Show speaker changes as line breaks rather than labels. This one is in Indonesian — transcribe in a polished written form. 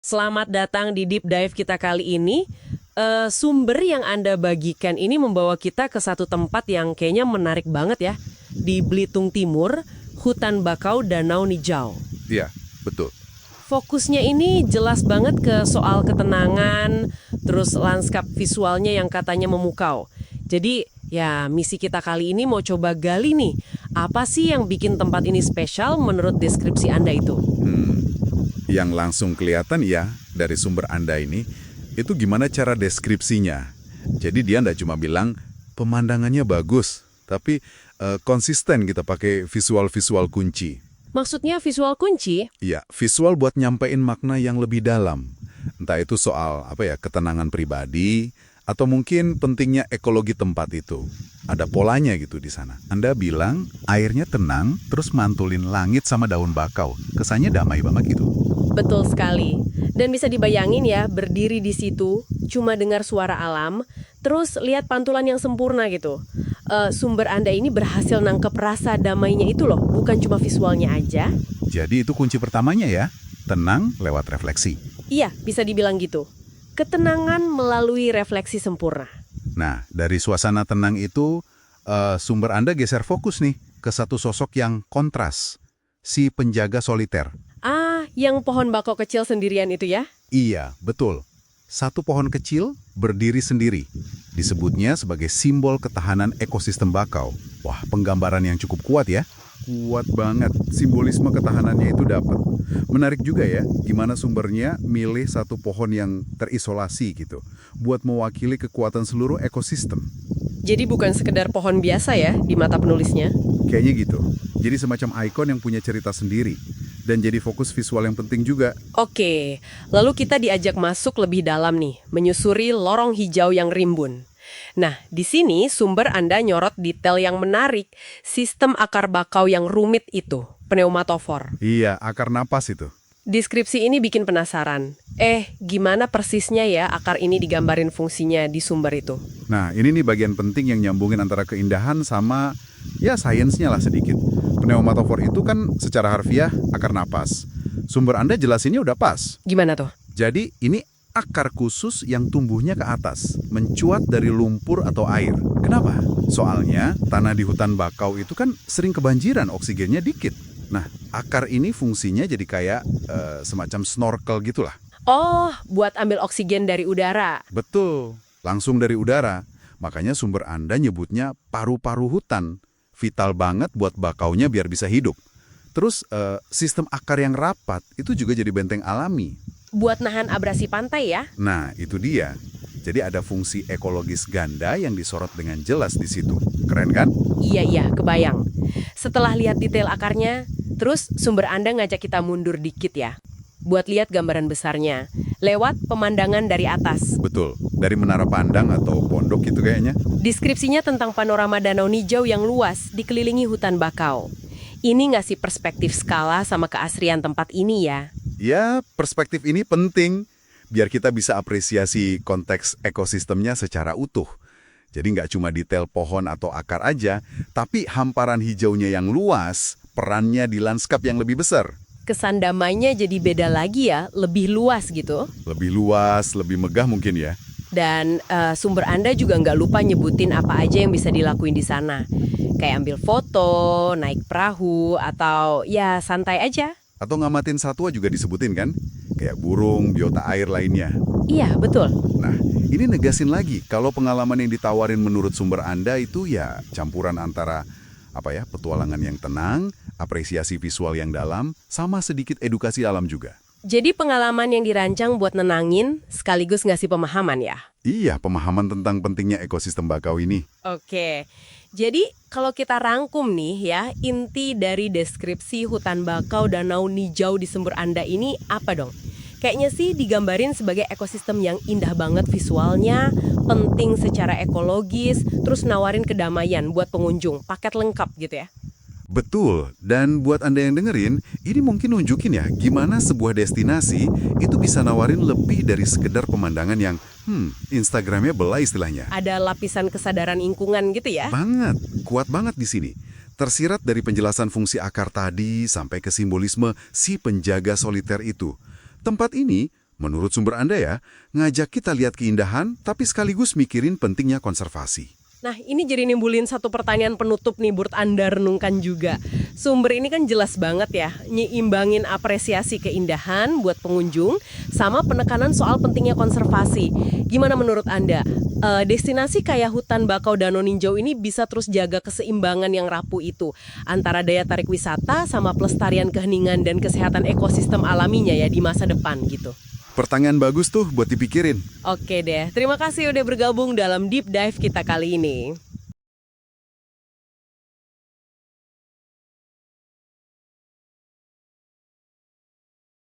Selamat datang di Deep Dive kita kali ini. Sumber yang Anda bagikan ini membawa kita ke satu tempat yang kayaknya menarik banget ya. Di Belitung Timur, hutan bakau Danau Nijau.
Iya, betul.
Fokusnya ini jelas banget ke soal ketenangan, terus lanskap visualnya yang katanya memukau. Jadi, ya misi kita kali ini mau coba gali nih, apa sih yang bikin tempat ini spesial menurut deskripsi Anda itu?
Yang langsung kelihatan ya dari sumber Anda ini, itu gimana cara deskripsinya. Jadi dia ndak cuma bilang pemandangannya bagus, tapi konsisten kita pakai visual-visual kunci.
Maksudnya visual kunci?
Iya, visual buat nyampein makna yang lebih dalam. Entah itu soal ketenangan pribadi, atau mungkin pentingnya ekologi tempat itu. Ada polanya gitu di sana. Anda bilang airnya tenang, terus mantulin langit sama daun bakau. Kesannya damai banget gitu.
Betul sekali. Dan bisa dibayangin ya, berdiri di situ, cuma dengar suara alam, terus lihat pantulan yang sempurna gitu. Sumber Anda ini berhasil nangkep rasa damainya itu loh, bukan cuma visualnya aja.
Jadi itu kunci pertamanya ya, tenang lewat refleksi.
Iya, bisa dibilang gitu. Ketenangan melalui refleksi sempurna.
Nah, dari suasana tenang itu, sumber Anda geser fokus nih ke satu sosok yang kontras, si penjaga soliter.
Ah, yang pohon bakau kecil sendirian itu ya?
Iya, betul. Satu pohon kecil berdiri sendiri. Disebutnya sebagai simbol ketahanan ekosistem bakau. Wah, penggambaran yang cukup kuat ya. Kuat banget. Simbolisme ketahanannya itu dapat. Menarik juga ya, gimana sumbernya milih satu pohon yang terisolasi gitu. Buat mewakili kekuatan seluruh ekosistem.
Jadi bukan sekedar pohon biasa ya di mata penulisnya?
Kayaknya gitu. Jadi semacam ikon yang punya cerita sendiri. Dan jadi fokus visual yang penting juga.
Oke, lalu kita diajak masuk lebih dalam nih, menyusuri lorong hijau yang rimbun. Nah, di sini sumber Anda nyorot detail yang menarik, sistem akar bakau yang rumit itu, pneumatofor.
Iya, akar napas itu.
Deskripsi ini bikin penasaran. Gimana persisnya ya akar ini digambarin fungsinya di sumber itu?
Nah, ini nih bagian penting yang nyambungin antara keindahan sama, ya sainsnya lah sedikit. Pneumatofor itu kan secara harfiah akar napas. Sumber Anda jelasinnya udah pas.
Gimana tuh?
Jadi ini akar khusus yang tumbuhnya ke atas, mencuat dari lumpur atau air. Kenapa? Soalnya tanah di hutan bakau itu kan sering kebanjiran, oksigennya dikit. Nah, akar ini fungsinya jadi kayak semacam snorkel gitulah.
Oh, buat ambil oksigen dari udara.
Betul, langsung dari udara. Makanya sumber Anda nyebutnya paru-paru hutan. Vital banget buat bakaunya biar bisa hidup. Terus sistem akar yang rapat itu juga jadi benteng alami.
Buat nahan abrasi pantai ya?
Nah, itu dia. Jadi ada fungsi ekologis ganda yang disorot dengan jelas di situ. Keren kan?
Iya, kebayang. Setelah lihat detail akarnya, terus sumber Anda ngajak kita mundur dikit ya. Buat lihat gambaran besarnya, lewat pemandangan dari atas.
Betul, dari menara pandang atau pondok gitu kayaknya.
Deskripsinya tentang panorama Danau Nijau yang luas dikelilingi hutan bakau. Ini ngasih perspektif skala sama keasrian tempat ini ya.
Ya, perspektif ini penting biar kita bisa apresiasi konteks ekosistemnya secara utuh. Jadi nggak cuma detail pohon atau akar aja, tapi hamparan hijaunya yang luas, perannya di lanskap yang lebih besar.
Kesan damainya jadi beda lagi ya, lebih luas gitu.
Lebih luas, lebih megah mungkin ya.
Dan sumber Anda juga nggak lupa nyebutin apa aja yang bisa dilakuin di sana. Kayak ambil foto, naik perahu, atau ya santai aja.
Atau ngamatin satwa juga disebutin kan? Kayak burung, biota air lainnya.
Iya, betul.
Nah, ini negasin lagi kalau pengalaman yang ditawarin menurut sumber Anda itu ya campuran antara petualangan yang tenang, apresiasi visual yang dalam, sama sedikit edukasi alam juga.
Jadi pengalaman yang dirancang buat nenangin sekaligus ngasih pemahaman ya?
Iya, pemahaman tentang pentingnya ekosistem bakau ini.
Oke, jadi kalau kita rangkum nih ya, inti dari deskripsi hutan bakau Danau Nijau di sumber Anda ini apa dong? Kayaknya sih digambarin sebagai ekosistem yang indah banget visualnya, penting secara ekologis, terus nawarin kedamaian buat pengunjung, paket lengkap gitu ya.
Betul, dan buat Anda yang dengerin, ini mungkin nunjukin ya gimana sebuah destinasi itu bisa nawarin lebih dari sekedar pemandangan yang, Instagramable istilahnya.
Ada lapisan kesadaran lingkungan gitu ya.
Banget, kuat banget di sini. Tersirat dari penjelasan fungsi akar tadi sampai ke simbolisme si penjaga soliter itu. Tempat ini Menurut sumber Anda ya, ngajak kita lihat keindahan, tapi sekaligus mikirin pentingnya konservasi.
Nah, ini jadi nimbulin satu pertanyaan penutup nih buat Anda renungkan juga. Sumber ini kan jelas banget ya, nyiimbangin apresiasi keindahan buat pengunjung sama penekanan soal pentingnya konservasi. Gimana menurut Anda? Destinasi kayak hutan bakau Danau Ninjau ini bisa terus jaga keseimbangan yang rapuh itu antara daya tarik wisata sama pelestarian keheningan dan kesehatan ekosistem alaminya ya di masa depan gitu.
Pertanyaan bagus tuh buat dipikirin.
Oke deh, terima kasih udah bergabung dalam Deep Dive kita kali ini.